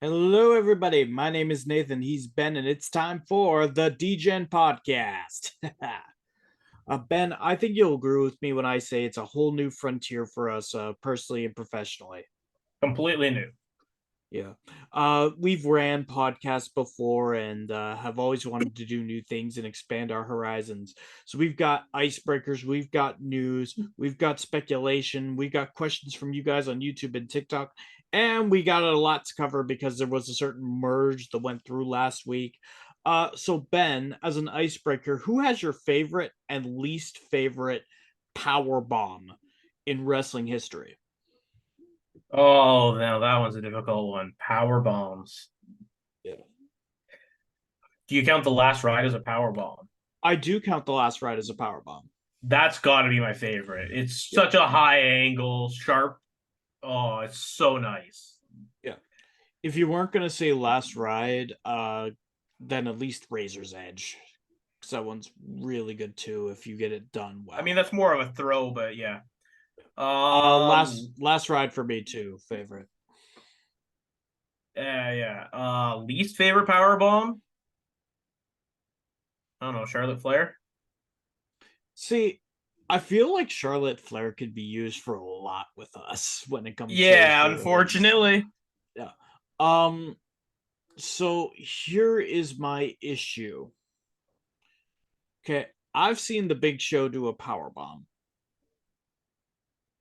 Hello, everybody. My name is Nathan. He's Ben, and it's time for the Degen podcast. Ben, I think you'll agree with me when I say it's a whole new frontier for us, personally and professionally. Completely new. Yeah. We've ran podcasts before and have always wanted to do new things and expand our horizons. So we've got icebreakers, we've got news, we've got speculation, we got questions from you guys on YouTube and TikTok, and we got a lot to cover because there was a certain merge that went through last week. So Ben, as an icebreaker, who has your favorite and least favorite power bomb in wrestling history? Oh, now that one's a difficult one. Power bombs. Yeah. Do you count the last ride as a power bomb? I do count the last ride as a power bomb. That's got to be my favorite. It's Yeah, such a high angle, sharp. Oh, it's so nice. yeah. If you weren't gonna say last ride, then at least Razor's Edge, because that one's really good too if you get it done I mean, well. that's more of a throw, but yeah. Last ride for me too, favorite. Yeah. Least favorite power bomb? I don't know, Charlotte Flair. See, I feel like Charlotte Flair could be used for a lot with us when it comes to Yeah, heroes. unfortunately. Yeah. Um. So here is my issue. Okay, I've seen the Big Show do a power bomb.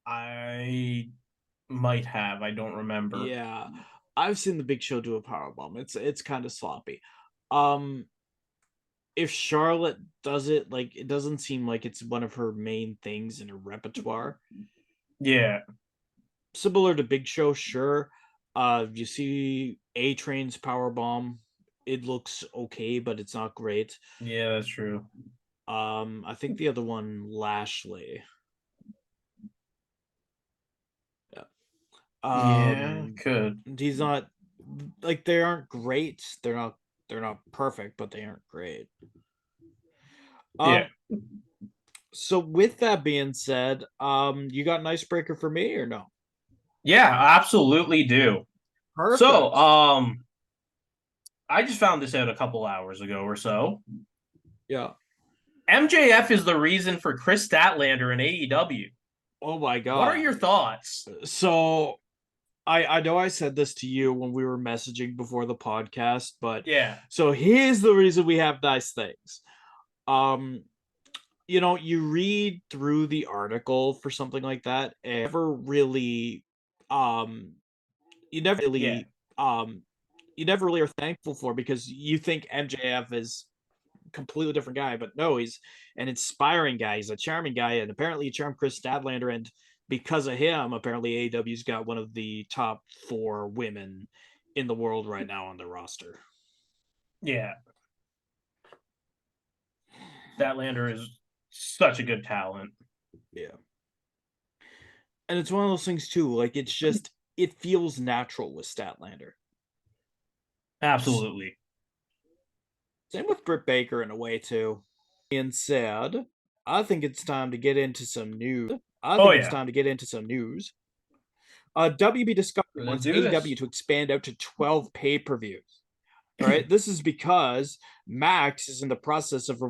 I might have. I don't remember. Yeah, I've seen the Big Show do a power bomb. It's kind of sloppy. Um, if Charlotte does it, like it doesn't seem like it's one of her main things in her repertoire. Yeah. Similar to Big Show, sure. You see A Train's power bomb. It looks okay, but it's not great. Yeah, that's true. I think the other one, Lashley. Yeah. Yeah, Um, could. he's not like they aren't great. They're not perfect, but they aren't great. Yeah. Um, so with that being said, you got an icebreaker for me or no? Yeah, absolutely do. So, Perfect. I just found this out a couple hours ago or so. Yeah. MJF is the reason for Chris Statlander in AEW. Oh my What are god. your thoughts? So I know I said this to you when we were messaging before the podcast, but Yeah, so here's the reason we have nice things. Um, you read through the article for something like that, and um you never yeah, really um you never really are thankful for because you think MJF is completely different guy, but no, he's an inspiring guy. He's a charming guy, and apparently he charmed Chris Stadlander, and because of him, apparently AEW's got one of the top four women in the world right now on the roster. yeah. Statlander is such a good talent. Yeah. And it's one of those things too, like it feels natural with Statlander. Absolutely. Same with Britt Baker in a way too. Being said, I think it's time to get into some news. I Oh think it's yeah. time to get into some news. WB Discovery Let's wants do AEW this. to expand out to 12 pay-per-views. All right, this is because Max is in the process of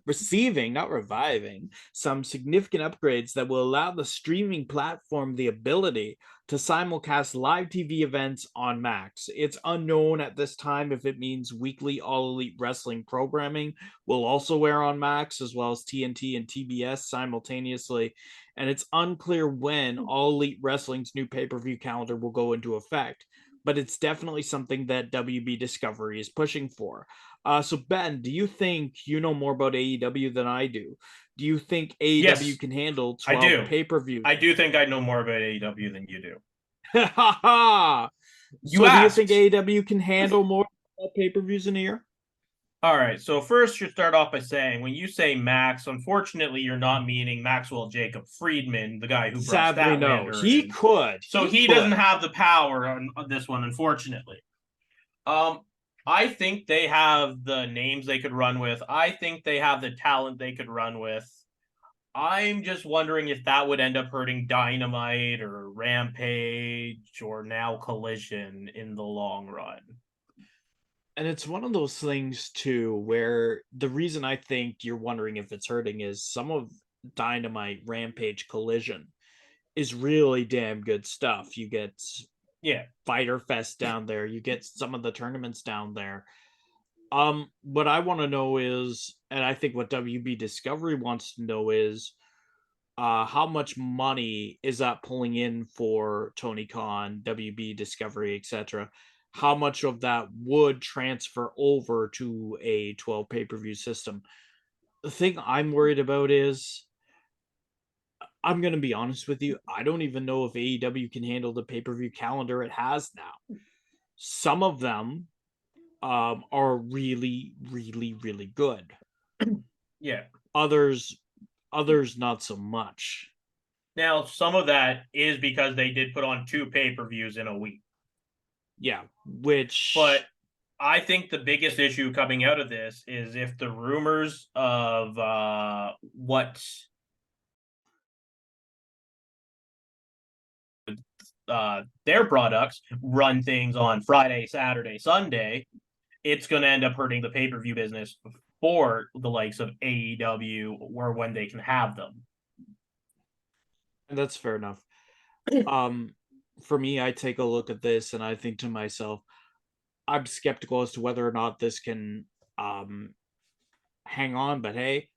receiving, not reviving, some significant upgrades that will allow the streaming platform the ability to simulcast live TV events on Max. It's unknown at this time if it means weekly All Elite Wrestling programming will also air on Max, as well as TNT and TBS simultaneously. And it's unclear when All Elite Wrestling's new pay per view calendar will go into effect, but it's definitely something that WB Discovery is pushing for. So Ben, do you think you know more about AEW than I do? Do you think AEW Yes, can handle I 12 do. pay-per-views? I do think I know more about AEW than you do. You So do you think asked. AEW can handle more pay-per-views in a year? All right. So first, you start off by saying when you say Max, unfortunately, you're not meaning Maxwell Jacob Friedman, the guy who brought Sadly, no. Statlander He in. could. So He he doesn't could. have the power on this one, unfortunately. Um, I think they have the names they could run with. I think they have the talent they could run with. I'm just wondering if that would end up hurting Dynamite or Rampage or now Collision in the long run. And it's one of those things too where the reason I think you're wondering if it's hurting is some of Dynamite, Rampage, Collision is really damn good stuff. You get Yeah. Fighter Fest down there, you get some of the tournaments down there. What I want to know is, and I think what WB Discovery wants to know is, how much money is that pulling in for Tony Khan, WB Discovery, etc.? How much of that would transfer over to a 12 pay-per-view system? The thing I'm worried about is, I'm going to be honest with you, I don't even know if AEW can handle the pay-per-view calendar it has now. Some of them are really, really, really good. Yeah. Others, not so much. Now, some of that is because they did put on 2 pay-per-views in a week. Yeah, which. But I think the biggest issue coming out of this is if the rumors of what their products run things on Friday, Saturday, Sunday, it's going to end up hurting the pay-per-view business for the likes of AEW or when they can have them. And that's fair enough. For me, I take a look at this and I think to myself, I'm skeptical as to whether or not this can hang on, but hey,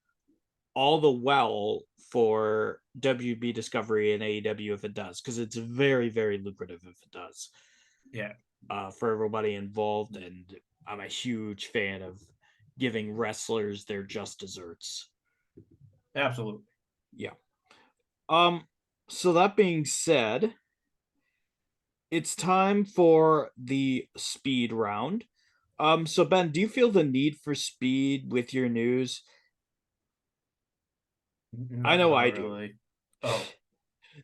all the well for WB Discovery and AEW if it does, because it's very, very lucrative if it does. Yeah. For everybody involved, and I'm a huge fan of giving wrestlers their just desserts. Absolutely. Yeah. So that being said, it's time for the speed round. So Ben, do you feel the need for speed with your news? No, I know not I do. really. Oh.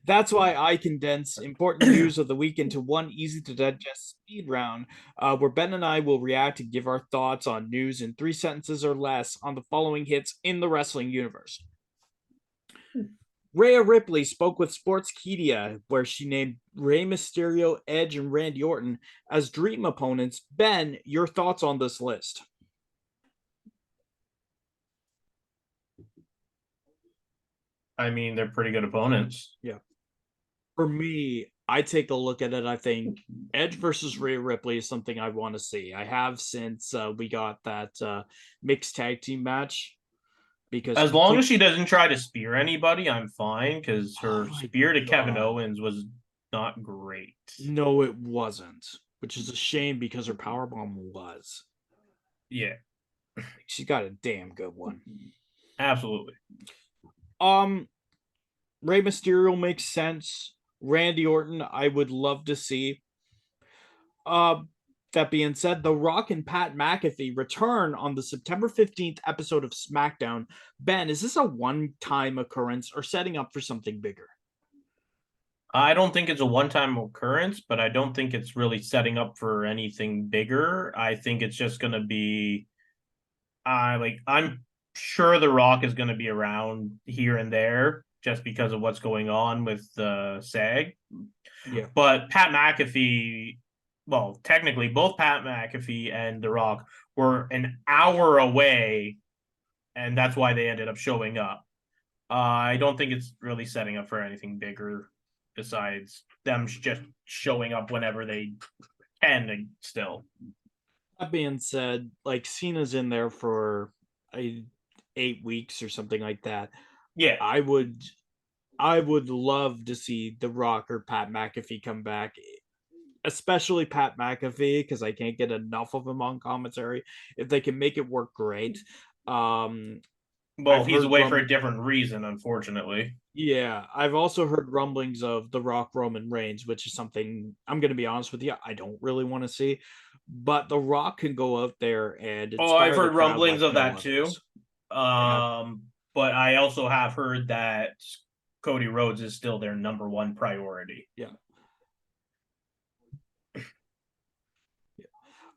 That's why I condense important news of the week into one easy to digest speed round, where Ben and I will react and give our thoughts on news in 3 sentences or less on the following hits in the wrestling universe. Rhea Ripley spoke with Sportskeeda, where she named Rey Mysterio, Edge, and Randy Orton as dream opponents. Ben, your thoughts on this list? I mean, they're pretty good opponents. Yeah. For me, I take a look at it. I think Edge versus Rhea Ripley is something I want to see. I have since we got that mixed tag team match. Because As long as she doesn't try to spear anybody, I'm fine because her oh spear to Kevin Owens was not great. No, it wasn't, which is a shame because her powerbomb was. Yeah. She got a damn good one. Absolutely. Rey Mysterio makes sense. Randy Orton, I would love to see. That being said, The Rock and Pat McAfee return on the September 15th episode of SmackDown. Ben, is this a one-time occurrence or setting up for something bigger? I don't think it's a one-time occurrence, but I don't think it's really setting up for anything bigger. I think it's just going to be I'm sure The Rock is going to be around here and there just because of what's going on with the SAG. Yeah. But Pat McAfee, well, technically both Pat McAfee and The Rock were an hour away, and that's why they ended up showing up. I don't think it's really setting up for anything bigger besides them just showing up whenever they can still. That being said, like Cena's in there for 8 weeks or something like that. Yeah. I would love to see The Rock or Pat McAfee come back, especially Pat McAfee, because I can't get enough of him on commentary. If they can make it work, great. Well, he's away for a different reason, unfortunately. Yeah, I've also heard rumblings of The Rock Roman Reigns, which is something I'm going to be honest with you, I don't really want to see. But The Rock can go out there and I've inspire the heard crowd rumblings like of no that others. too. But I also have heard that Cody Rhodes is still their number one priority. Yeah.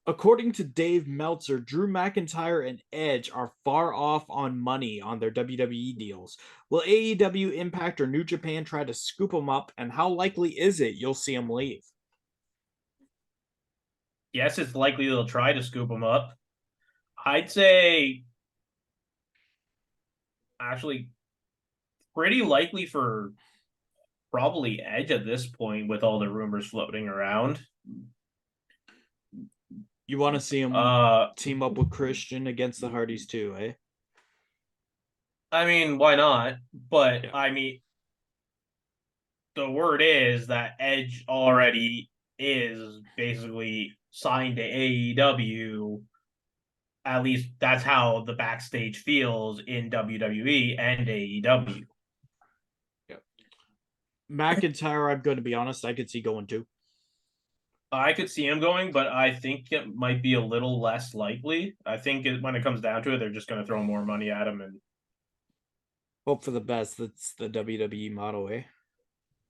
According to Dave Meltzer, Drew McIntyre and Edge are far off on money on their WWE deals. Will AEW, Impact, or New Japan try to scoop them up, and how likely is it you'll see them leave? Yes, it's likely they'll try to scoop him up. I'd say actually pretty likely for probably Edge at this point with all the rumors floating around. You want to see him team up with Christian against the Hardys too, eh? I mean, why not? But Yeah. I mean, the word is that Edge already is basically signed to AEW. At least that's how the backstage feels in WWE and AEW. Yeah. McIntyre, I'm going to be honest, I could see going too. I could see him going, but I think it might be a little less likely. I think when it comes down to it, they're just going to throw more money at him. And Hope for the best. That's the WWE motto, eh?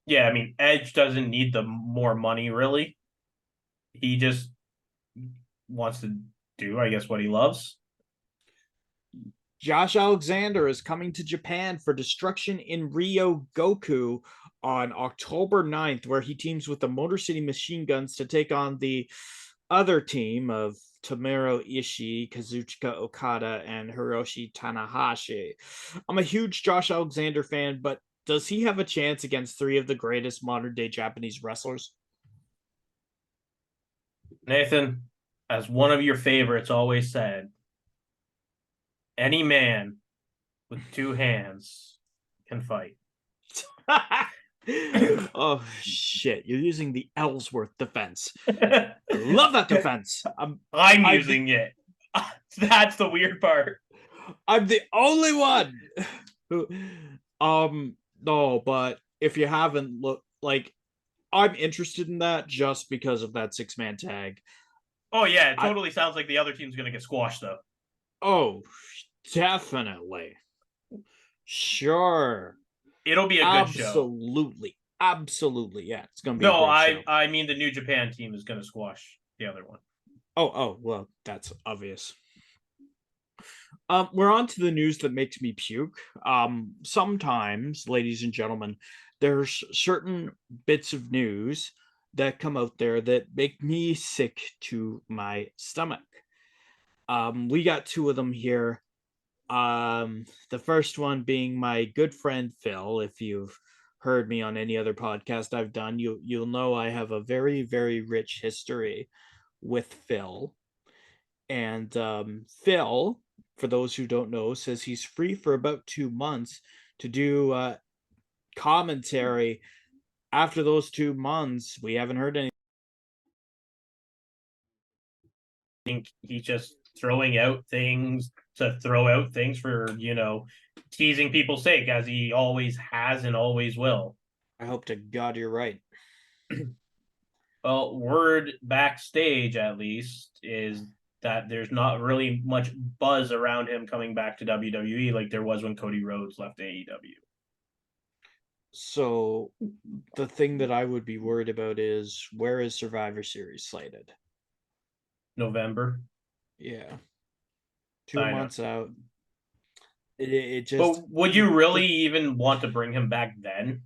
yeah, I mean, Edge doesn't need the more money, really. He just wants to do, I guess, what he loves. Josh Alexander is coming to Japan for Destruction in Rio Goku on October 9th, where he teams with the Motor City Machine Guns to take on the other team of Tomohiro Ishii, Kazuchika Okada, and Hiroshi Tanahashi. I'm a huge Josh Alexander fan, but does he have a chance against three of the greatest modern day Japanese wrestlers? Nathan, as one of your favorites always said, any man with two hands can fight. Oh shit! You're using the Ellsworth defense. I love that defense. I'm using it. That's the weird part. I'm the only one who, no, but if you haven't looked, like, I'm interested in that just because of that 6-man tag. Oh yeah, it I totally sounds like the other team's gonna get squashed though. Oh, definitely, sure, It'll be a good show. absolutely, yeah, it's gonna be a No, great show. I mean the New Japan team is gonna squash the other one. Oh, well, that's obvious. We're on to the news that makes me puke. Sometimes, ladies and gentlemen, there's certain bits of news that come out there that make me sick to my stomach. We got two of them here. The first one being my good friend Phil. If you've heard me on any other podcast I've done, you'll know I have a very, very rich history with Phil. And Phil, for those who don't know, says he's free for about 2 months to do commentary. After those 2 months, we haven't heard anything. I think he's just throwing out things to throw out things for, teasing people's sake, as he always has and always will. I hope to God you're right. Well, word backstage, at least, is that there's not really much buzz around him coming back to WWE like there was when Cody Rhodes left AEW. So the thing that I would be worried about is, where is Survivor Series slated? November. Yeah. Two I know. months out. It just, But would you really even want to bring him back then?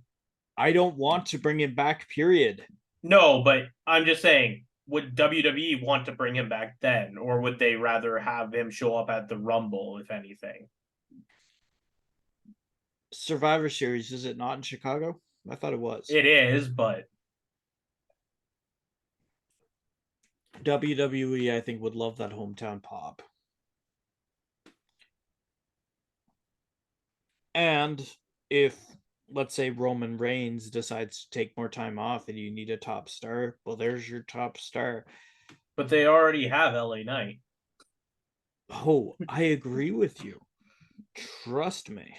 I don't want to bring him back, period. No, but I'm just saying, would WWE want to bring him back then, or would they rather have him show up at the Rumble, if anything? Survivor Series, is it not in Chicago? I thought it was. It is, but WWE, I think, would love that hometown pop. And if, let's say, Roman Reigns decides to take more time off and you need a top star, well, there's your top star. but they already have LA Knight. Oh, I agree with you. Trust me.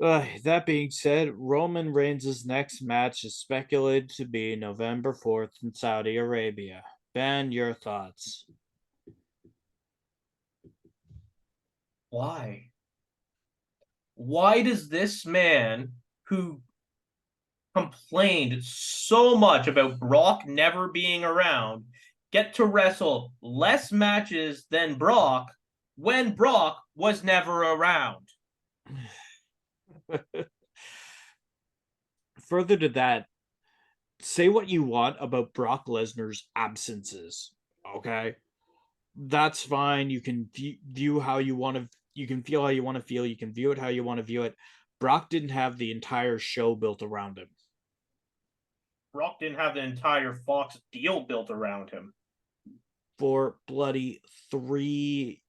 That being said, Roman Reigns' next match is speculated to be November 4th in Saudi Arabia. Ben, your thoughts? Why? Why does this man who complained so much about Brock never being around get to wrestle less matches than Brock when Brock was never around. Further to that, say what you want about Brock Lesnar's absences, okay? That's fine. You can view how you want to, you can feel how you want to feel, you can view it how you want to view it. Brock didn't have the entire show built around him. Brock didn't have the entire Fox deal built around him. For bloody 3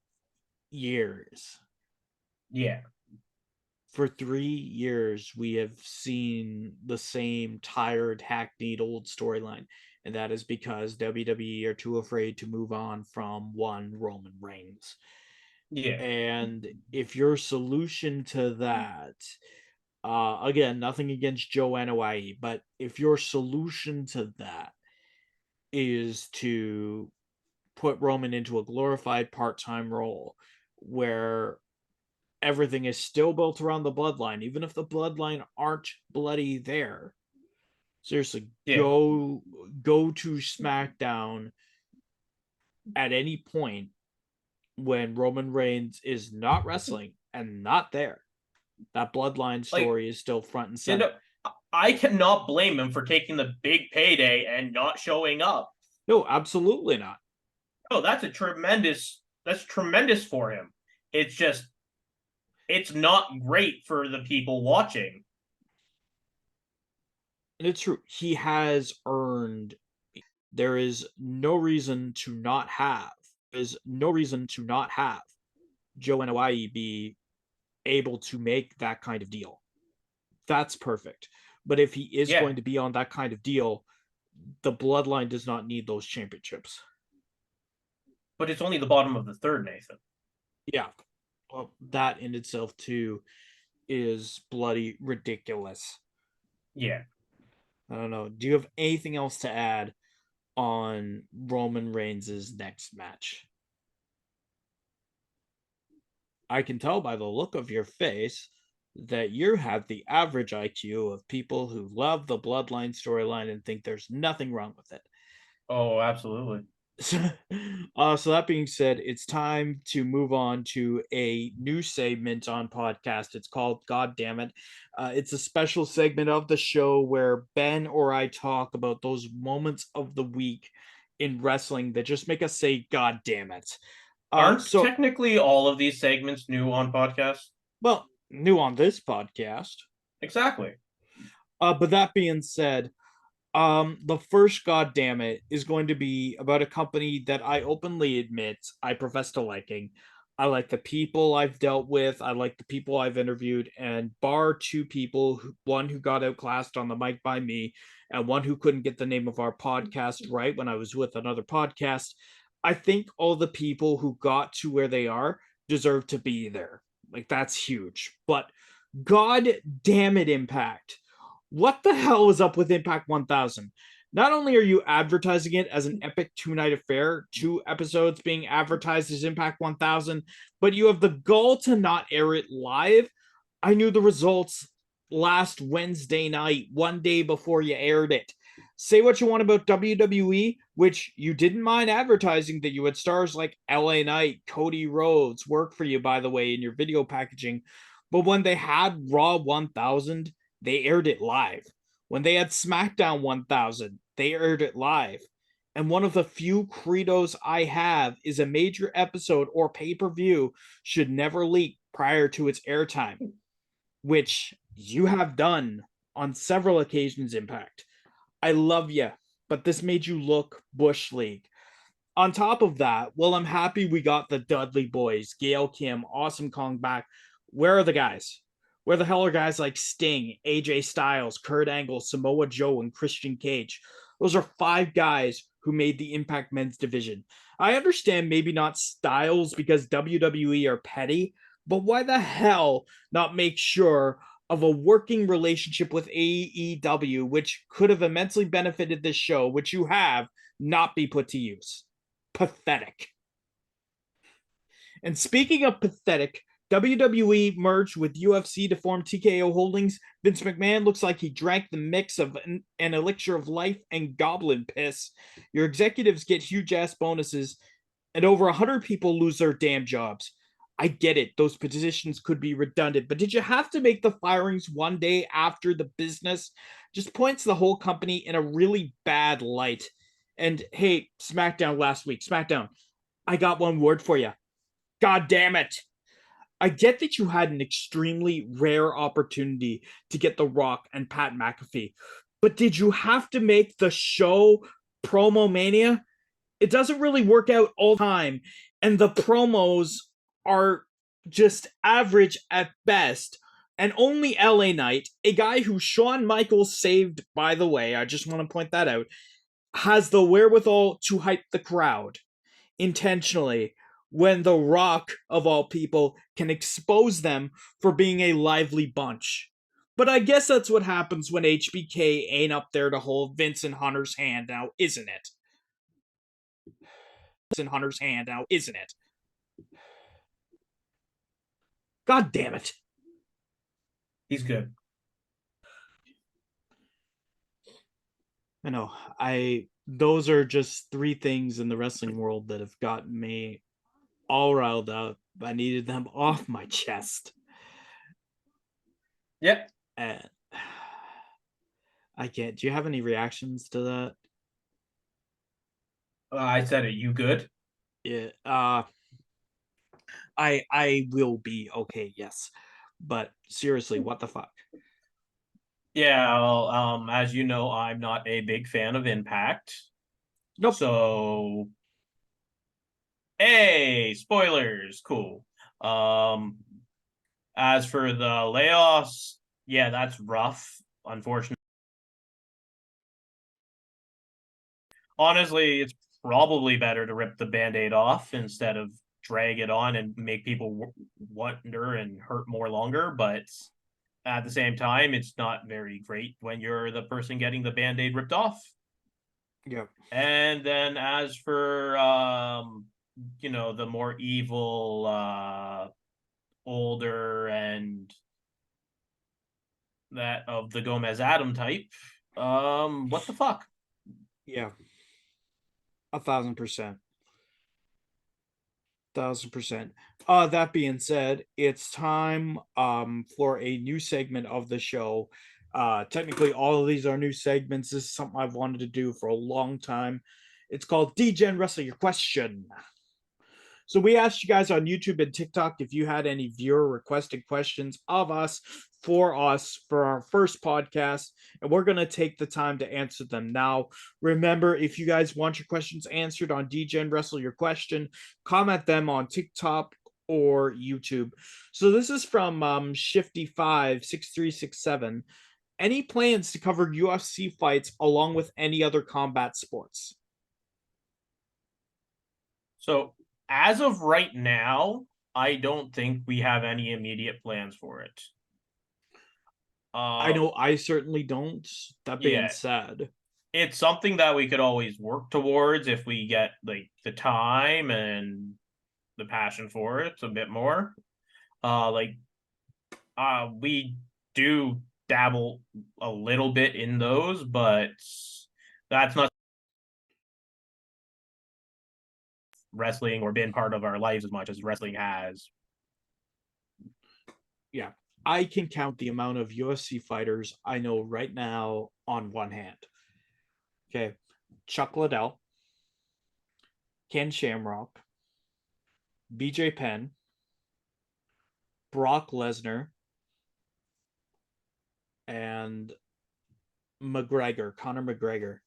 years. Yeah. For 3 years, we have seen the same tired, hackneyed old storyline. And that is because WWE are too afraid to move on from one Roman Reigns. Yeah. And if your solution to that, again, nothing against Joanna Wai, but if your solution to that is to put Roman into a glorified part-time role where everything is still built around the bloodline, even if the bloodline aren't bloody there. Seriously, Yeah. go to SmackDown at any point when Roman Reigns is not wrestling and not there. That bloodline story is still front and center. I cannot blame him for taking the big payday and not showing up. No, absolutely not. Oh, that's tremendous for him. It's just, it's not great for the people watching. And it's true. He has earned. There is no reason to not have. There's no reason to not have Joe Hawaii be able to make that kind of deal. That's perfect. But if he is going to be on that kind of deal, the bloodline does not need those championships. But it's only the bottom of the third, Nathan. Yeah. Well, that in itself, too, is bloody ridiculous. Yeah. I don't know. Do you have anything else to add on Roman Reigns' next match? I can tell by the look of your face that you have the average IQ of people who love the bloodline storyline and think there's nothing wrong with it. Oh, absolutely. So that being said, it's time to move on to a new segment on podcast. It's called Goddamnit. It's a special segment of the show where Ben or I talk about those moments of the week in wrestling that just make us say God damn it. Aren't technically all of these segments new on podcasts? Well, new on this podcast. Exactly. But that being said, the first Goddamnit is going to be about a company that I openly admit I profess to liking. I like the people I've dealt with. I like the people I've interviewed, and bar two people, one who got outclassed on the mic by me, and one who couldn't get the name of our podcast right when I was with another podcast. I think all the people who got to where they are deserve to be there. Like, that's huge. But God damn it, Impact. What the hell is up with Impact 1000? Not only are you advertising it as an epic 2-night affair, 2 episodes being advertised as Impact 1000, but you have the gall to not air it live. I knew the results last Wednesday night, one day before you aired it. Say what you want about WWE, which you didn't mind advertising that you had stars like LA Knight, Cody Rhodes work for you, by the way, in your video packaging. But when they had Raw 1000, they aired it live. When they had SmackDown 1000, they aired it live. And one of the few credos I have is a major episode or pay-per-view should never leak prior to its airtime, which you have done on several occasions, Impact. I love you, but this made you look Bush League. On top of that, well, I'm happy we got the Dudley boys, Gail Kim, Awesome Kong back. Where are the guys? Where the hell are guys like Sting, AJ Styles, Kurt Angle, Samoa Joe, and Christian Cage? Those are 5 guys who made the Impact Men's division. I understand maybe not Styles because WWE are petty, but why the hell not make sure of a working relationship with AEW, which could have immensely benefited this show, which you have, not be put to use? Pathetic. And speaking of pathetic, WWE merged with UFC to form TKO Holdings. Vince McMahon looks like he drank the mix of an elixir of life and goblin piss. Your executives get huge ass bonuses, and over 100 people lose their damn jobs. I get it, those positions could be redundant, but did you have to make the firings one day after the business? Just points the whole company in a really bad light. And hey, SmackDown last week, SmackDown, I got one word for you. God damn it. I get that you had an extremely rare opportunity to get The Rock and Pat McAfee, but did you have to make the show Promo Mania? It doesn't really work out all the time, and the promos are just average at best. And only LA Knight, a guy who Shawn Michaels saved, by the way, I just want to point that out, has the wherewithal to hype the crowd intentionally when The Rock, of all people, can expose them for being a lively bunch. But I guess that's what happens when HBK ain't up there to hold Vincent Hunter's hand now, isn't it? Vincent Hunter's hand now, isn't it? God damn it. He's good. I know. Those are just three things in the wrestling world that have gotten me all riled up. I needed them off my chest. Yep. And I can't. Do you have any reactions to that? I said it. You good? Yeah. I will be okay. Yes, but seriously, what the fuck? Yeah. Well, as you know, I'm not a big fan of Impact. Nope. So, hey, spoilers. Cool. Um, as for the layoffs, yeah, that's rough. Unfortunately, honestly, it's probably better to rip the band-aid off instead of drag it on and make people wonder and hurt more longer. But at the same time, it's not very great when you're the person getting the band-aid ripped off. Yep. And then as for the more evil older and that of the Gomez Adam type, what the fuck? Yeah. 1,000%. 1,000%. That being said, it's time for a new segment of the show. Technically, all of these are new segments. This is something I've wanted to do for a long time. It's called Degen Wrestle Your Question. So we asked you guys on YouTube and TikTok if you had any viewer requested questions of us for our first podcast, and we're going to take the time to answer them now. Remember, if you guys want your questions answered on Degen Wrestle Your Question, comment them on TikTok or YouTube. So this is from Shifty56367. Any plans to cover UFC fights along with any other combat sports? So as of right now, I don't think we have any immediate plans for it. I know I certainly don't. That being Yeah, said, it's something that we could always work towards if we get like the time and the passion for it a bit more. We do dabble a little bit in those, but that's not wrestling or been part of our lives as much as wrestling has. yeah, I can count the amount of UFC fighters I know right now on one hand. Okay, Chuck Liddell, Ken Shamrock, BJ Penn, Brock Lesnar, and Conor McGregor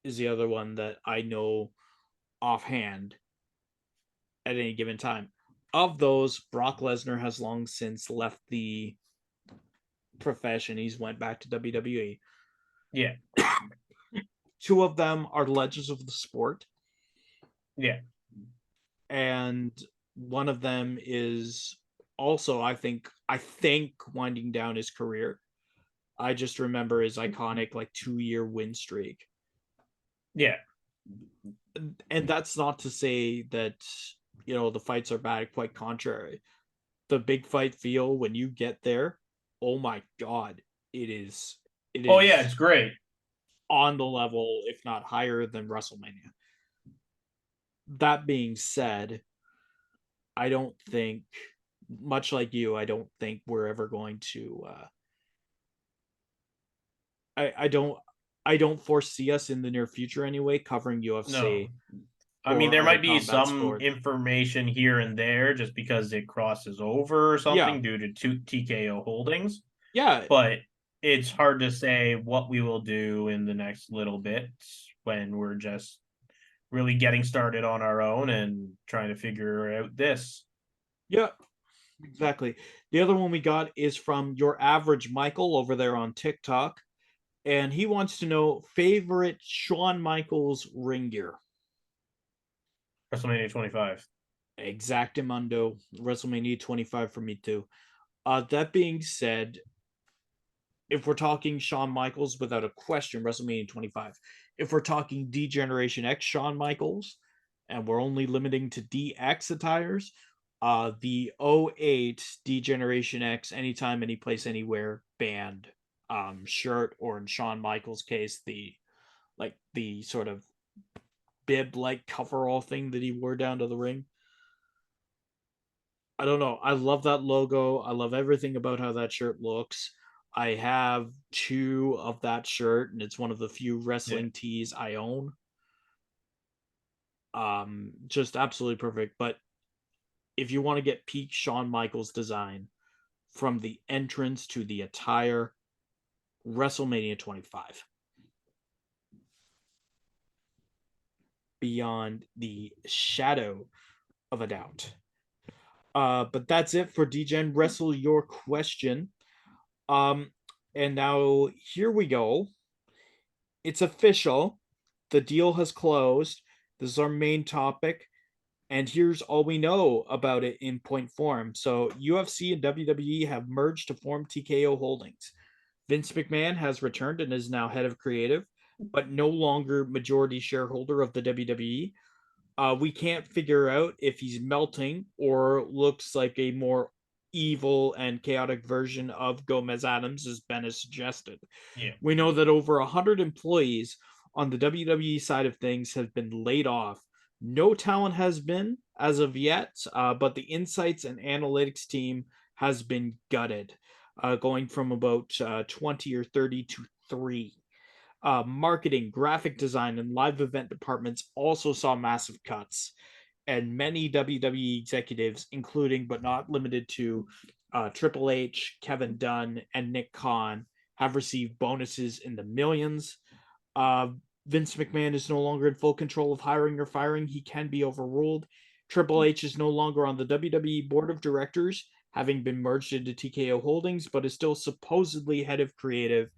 is the other one that I know offhand at any given time. Of those, Brock Lesnar has long since left the profession. He's went back to WWE. Yeah. Two of them are legends of the sport. Yeah. And one of them is also, I think winding down his career. I just remember his iconic 2-year win streak. Yeah. And that's not to say that the fights are bad, quite contrary. the big fight feel when you get there, oh my god, it is it Oh yeah, is it's great. on the level, if not higher than WrestleMania. That being said, I don't think, much like you, I don't think we're ever going to. I don't. I don't foresee us in the near future anyway covering No. UFC I mean, or there other might be combat some sports. information here and there just because it crosses over or Yeah, something due to TKO holdings, yeah, but it's hard to say what we will do in the next little bit when we're just really getting started on our own and trying to figure out this. yeah. Exactly. The other one we got is from your average Michael over there on TikTok, and he wants to know favorite Shawn Michaels ring gear. WrestleMania 25. Exactamundo, WrestleMania 25 for me too. That being said, if we're talking Shawn Michaels, without a question, WrestleMania 25. If we're talking D-Generation X Shawn Michaels, and we're only limiting to DX attires, the '08 D-Generation X Anytime, Anyplace, Anywhere band shirt, or in Shawn Michaels' case, the sort of bib-like coverall thing that he wore down to the ring. I don't know. I love that logo. I love everything about how that shirt looks. I have two of that shirt, and it's one of the few Yeah. wrestling tees I own. Just absolutely perfect. But if you want to get peak Shawn Michaels design from the entrance to the attire, WrestleMania 25. Beyond the shadow of a doubt. But that's it for Degen Wrestle Your Question. Um, and now here we go. It's official. The deal has closed. This is our main topic. And here's all we know about it in point form. So, UFC and WWE have merged to form TKO Holdings. Vince McMahon has returned and is now head of creative, but no longer majority shareholder of the WWE. We can't figure out if he's melting or looks like a more evil and chaotic version of Gomez Adams, as Ben has suggested. Yeah. We know that over 100 employees on the WWE side of things have been laid off. No talent has been as of yet, but the insights and analytics team has been gutted, going from about 20 or 30 to 3. Marketing, graphic design, and live event departments also saw massive cuts, and many WWE executives, including but not limited to Triple H, Kevin Dunn, and Nick Khan, have received bonuses in the millions. Uh, Vince McMahon is no longer in full control of hiring or firing. He can be overruled. Triple H is no longer on the WWE board of directors, having been merged into TKO Holdings, but is still supposedly head of creative.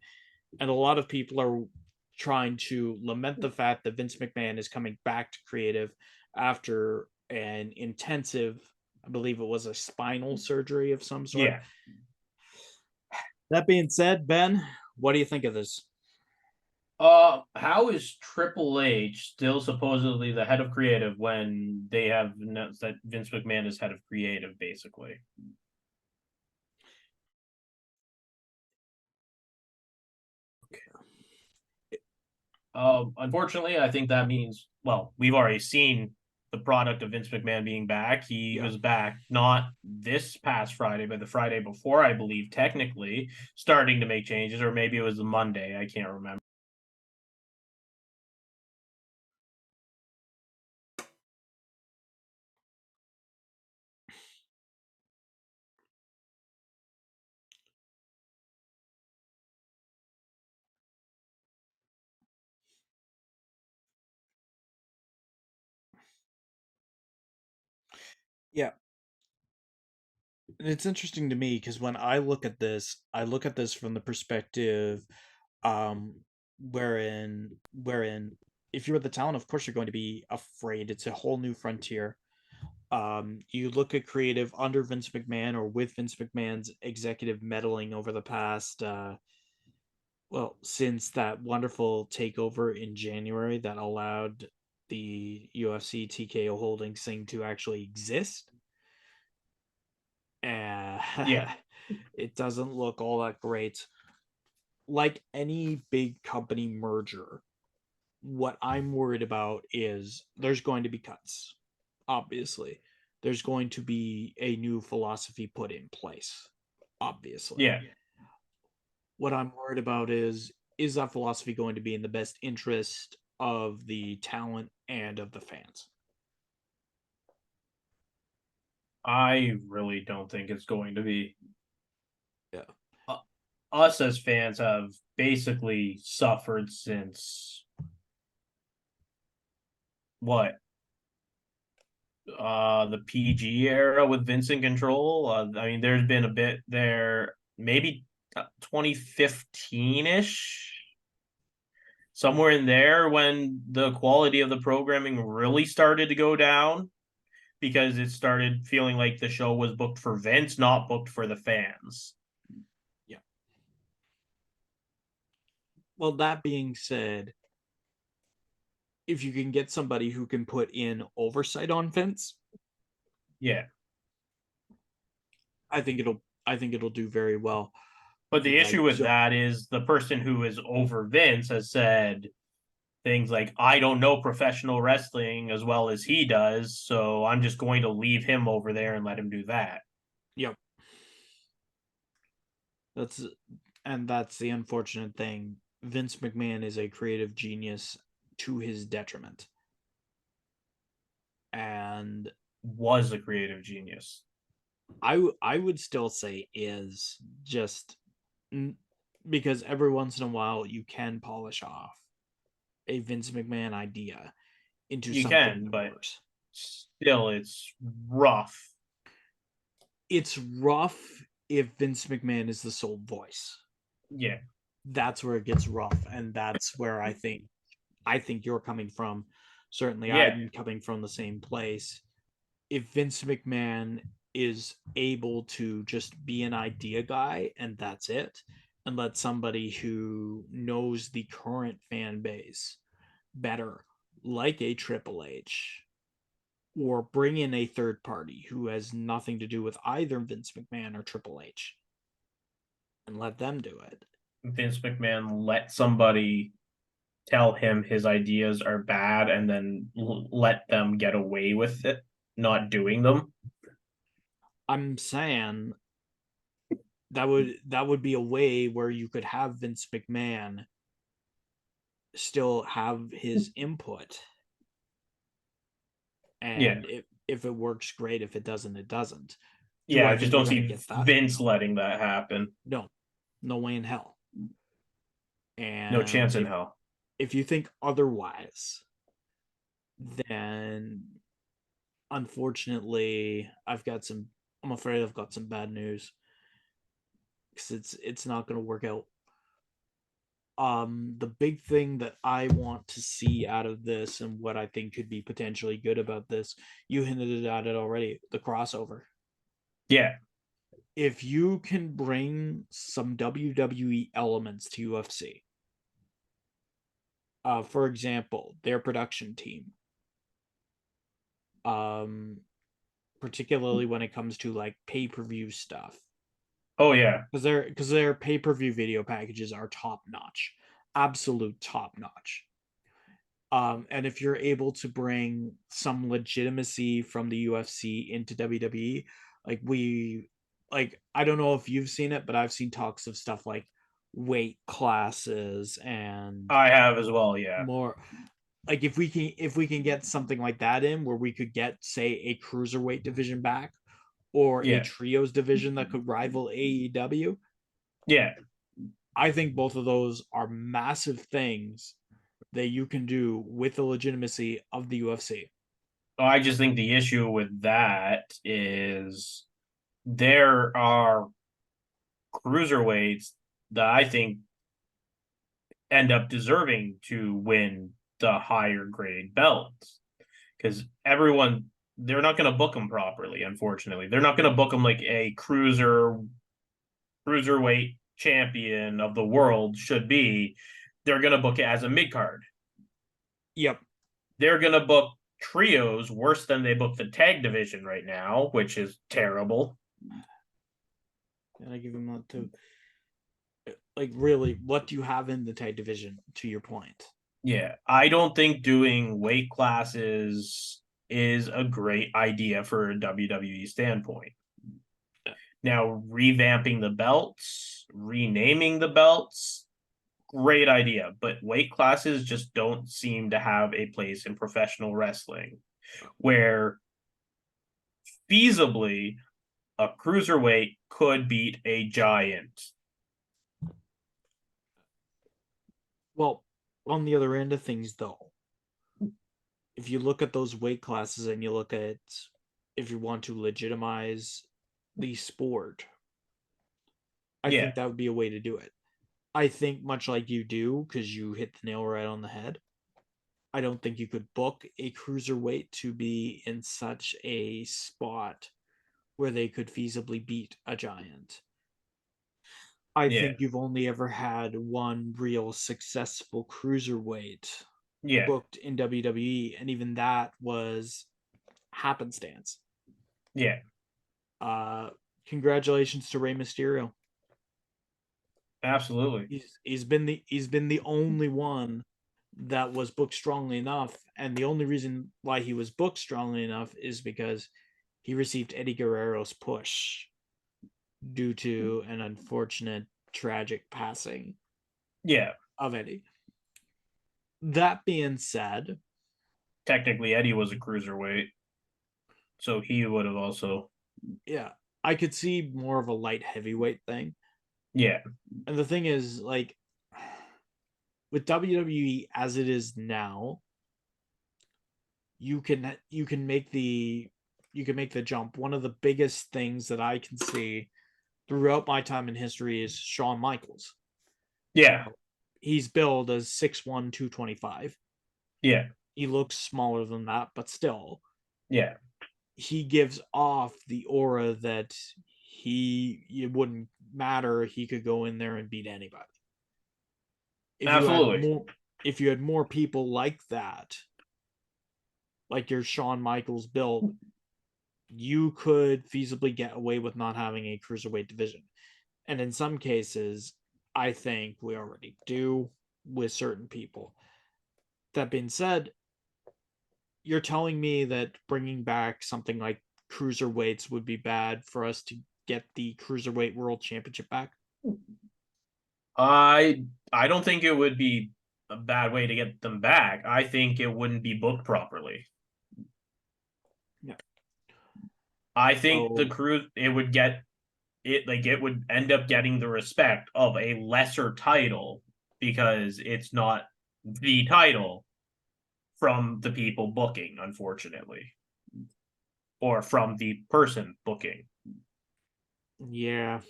And a lot of people are trying to lament the fact that Vince McMahon is coming back to creative after an intensive, I believe it was a spinal surgery of some sort. Yeah. That being said, Ben, what do you think of this? How is Triple H still supposedly the head of creative when they have announced that Vince McMahon is head of creative, basically? Unfortunately, I think that means, well, we've already seen the product of Vince McMahon being back. He Yeah. was back not this past Friday, but the Friday before, I believe, technically starting to make changes, or maybe it was the Monday. I can't remember. Yeah. And it's interesting to me because when I look at this from the perspective wherein if you're the talent, of course you're going to be afraid. It's a whole new frontier. You look at creative under Vince McMahon or with Vince McMahon's executive meddling over the past well, since that wonderful takeover in January that allowed the UFC TKO Holdings thing to actually exist. Yeah. It doesn't look all that great. Like any big company merger, what I'm worried about is there's going to be cuts. Obviously, there's going to be a new philosophy put in place. Obviously, Yeah. what I'm worried about is that philosophy going to be in the best interest of the talent and of the fans? I really don't think it's going to be. Yeah. Uh, Us as fans have basically suffered since what? The PG era with Vince in control. I mean, there's been a bit there, maybe 2015-ish, somewhere in there when the quality of the programming really started to go down because it started feeling like the show was booked for Vince, not booked for the fans. Yeah. Well, that being said, if you can get somebody who can put in oversight on Vince, Yeah. I think it'll do very well. But the I issue with don't that is the person who is over Vince has said things like, I don't know professional wrestling as well as he does, so I'm just going to leave him over there and let him do that. Yep. That's that's the unfortunate thing. Vince McMahon is a creative genius to his detriment. And Was a creative genius. I would still say is just because every once in a while you can polish off a Vince McMahon idea into You something can, that but works. still, it's rough. It's rough if Vince McMahon is the sole voice. Yeah. That's where it gets rough, and that's where I think you're coming from. Certainly, Yeah. I'm coming from the same place. If Vince McMahon is able to just be an idea guy and that's it, and let somebody who knows the current fan base better, like a Triple H, or bring in a third party who has nothing to do with either Vince McMahon or Triple H and let them do it. Vince McMahon let somebody tell him his ideas are bad and then let them get away with it, not doing them. I'm saying that would be a way where you could have Vince McMahon still have his input, Yeah. and if it works, great. If it doesn't, it doesn't. Do Yeah, I I just think we're don't going to see get that? Vince No, letting that happen. no, no way in hell. No And chance in hell. if you think otherwise, then unfortunately, I've got some. I'm afraid I've got some bad news because it's not going to work out. The big thing that I want to see out of this and what I think could be potentially good about this, you hinted at it already, the crossover. Yeah. If you can bring some WWE elements to UFC, for example, their production team, um, particularly when it comes to like pay-per-view stuff, Oh yeah. because their pay-per-view video packages are top notch, absolute top notch. And if you're able to bring some legitimacy from the UFC into WWE, like I don't know if you've seen it, but I've seen talks of stuff like weight classes and I have as well, yeah. more. Like if we can get something like that in, where we could get say a cruiserweight division back or a Yeah. trios division that could rival AEW, Yeah. I think both of those are massive things that you can do with the legitimacy of the UFC. I just think the issue with that is there are cruiserweights that I think end up deserving to win the higher grade belts because everyone they're not going to book them properly. Unfortunately, they're not going to book them like a cruiserweight champion of the world should be. They're going to book it as a mid card. Yep. They're going to book trios worse than they book the tag division right now, which is terrible. And I give him that too. Like, really, what do you have in the tag division? To your point, Yeah, I don't think doing weight classes is a great idea for a WWE standpoint. Now, revamping the belts, renaming the belts, great idea, but weight classes just don't seem to have a place in professional wrestling where feasibly a cruiserweight could beat a giant. well, on the other end of things, though, if you look at those weight classes and you look at if you want to legitimize the sport, I Yeah, think that would be a way to do it. I think much like you do, because you hit the nail right on the head. I don't think you could book a cruiserweight to be in such a spot where they could feasibly beat a giant. I yeah, think you've only ever had one real successful cruiserweight yeah, booked in WWE, and even that was happenstance. yeah, Uh, Congratulations to Rey Mysterio. absolutely. He's been the only one that was booked strongly enough, and the only reason why he was booked strongly enough is because he received Eddie Guerrero's push due to an unfortunate tragic passing Yeah, of Eddie. That being said, technically Eddie was a cruiserweight, so he would have also. yeah, I could see more of a light heavyweight thing. Yeah, And the thing is, like, with WWE as it is now, you can make the jump. One of the biggest things that I can see throughout my time in history is Shawn Michaels. yeah, He's billed as 6'1", 225. yeah, He looks smaller than that, but still, yeah, he gives off the aura that it wouldn't matter. He could go in there and beat anybody. If you had absolutely. more, if you had more people like that, like your Shawn Michaels build, you could feasibly get away with not having a cruiserweight division. And in some cases, I think we already do with certain people. That being said, you're telling me that bringing back something like cruiserweights would be bad for us to get the cruiserweight world championship back? I don't think it would be a bad way to get them back. I think it wouldn't be booked properly. Yeah. I think the So cruise it would get it like it would end up getting the respect of a lesser title because it's not the title from the people booking, unfortunately, or from the person booking. yeah,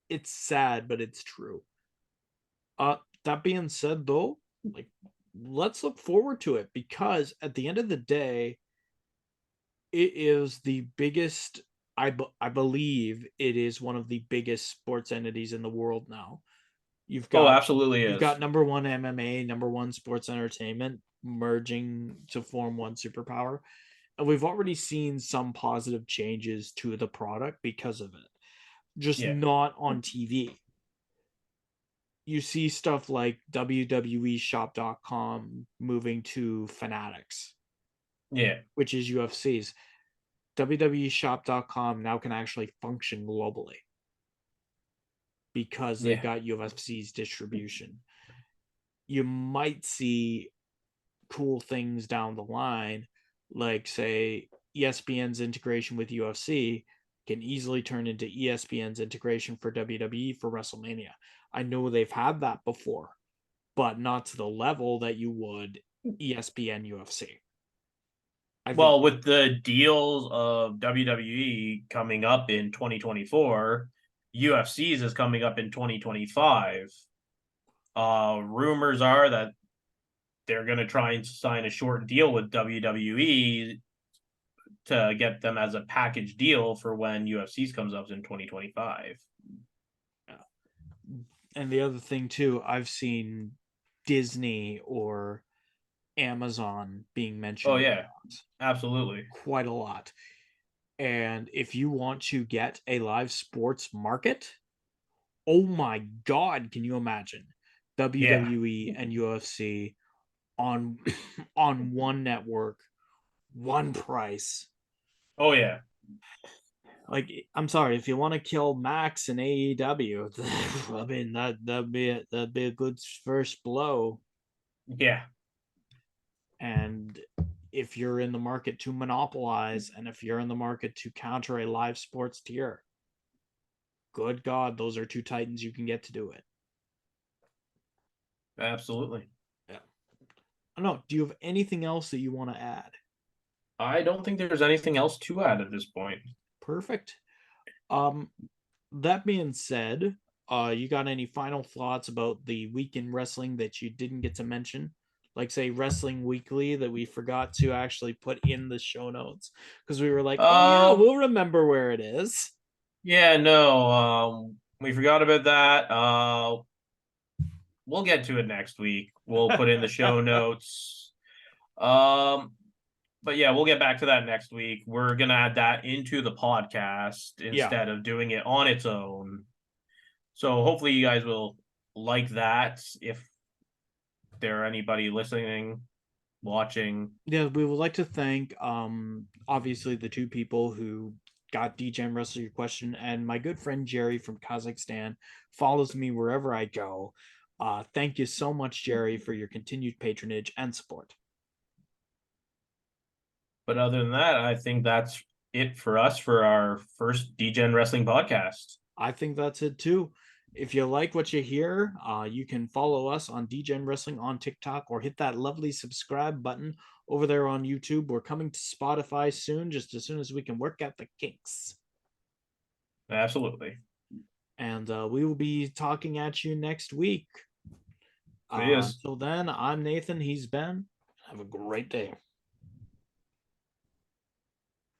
it's sad, but it's true. That being said, though, like, let's look forward to it, because at the end of the day, it is the biggest. I believe it is one of the biggest sports entities in the world now. You've Oh, got absolutely you've is. got number one MMA, number one sports entertainment merging to form one superpower. And we've already seen some positive changes to the product because of it, just Yeah, not on TV. You see stuff like WWE shop.com moving to Fanatics, yeah, which is UFC's. WWE shop.com now can actually function globally because they've yeah, got UFC's distribution. You might see cool things down the line, like, say, ESPN's integration with UFC can easily turn into ESPN's integration for WWE for WrestleMania. I know they've had that before, but not to the level that you would ESPN UFC. I think, well, with the deals of WWE coming up in 2024, UFC's is coming up in 2025. Rumors are that they're going to try and sign a short deal with WWE to get them as a package deal for when UFC's comes up in 2025. and the other thing too, I've seen Disney or Amazon being Oh mentioned yeah, absolutely. quite a lot. And if you want to get a live sports market, oh my God, can you imagine Yeah. WWE and UFC on on one network, one price? Oh yeah. Like, I'm sorry, if you want to kill Max and AEW, I mean that'd be a good first blow. Yeah. And if you're in the market to monopolize, and if you're in the market to counter a live sports tier, good God, those are two titans you can get to do it. Absolutely. Yeah. I don't know. Do you have anything else that you want to add? I don't think there's anything else to add at this point. Perfect. Um, that being said, you got any final thoughts about the week in wrestling that you didn't get to mention? Like, say, Wrestling Weekly that we forgot to actually put in the show notes because we were like, oh, yeah, Um, we'll remember where it is. yeah, no, we forgot about that. We'll get to it next week. We'll put in the show notes. Um, but yeah, we'll get back to that next week. We're gonna add that into the podcast Yeah. instead of doing it on its own. So hopefully you guys will like that. If there are anybody listening, watching. Yeah, we would like to thank obviously the two people who got Degen Wrestle your question, and my good friend Jerry from Kazakhstan follows me wherever I go. Thank you so much, Jerry, for your continued patronage and support. But other than that, I think that's it for us for our first Degen Wrestling podcast. I think that's it too. If you like what you hear, you can follow us on Degen Wrestling on TikTok or hit that lovely subscribe button over there on YouTube. We're coming to Spotify soon, just as soon as we can work out the kinks. Absolutely. And we will be talking at you next week. It is. Until then, I'm Nathan. He's Ben. Have a great day.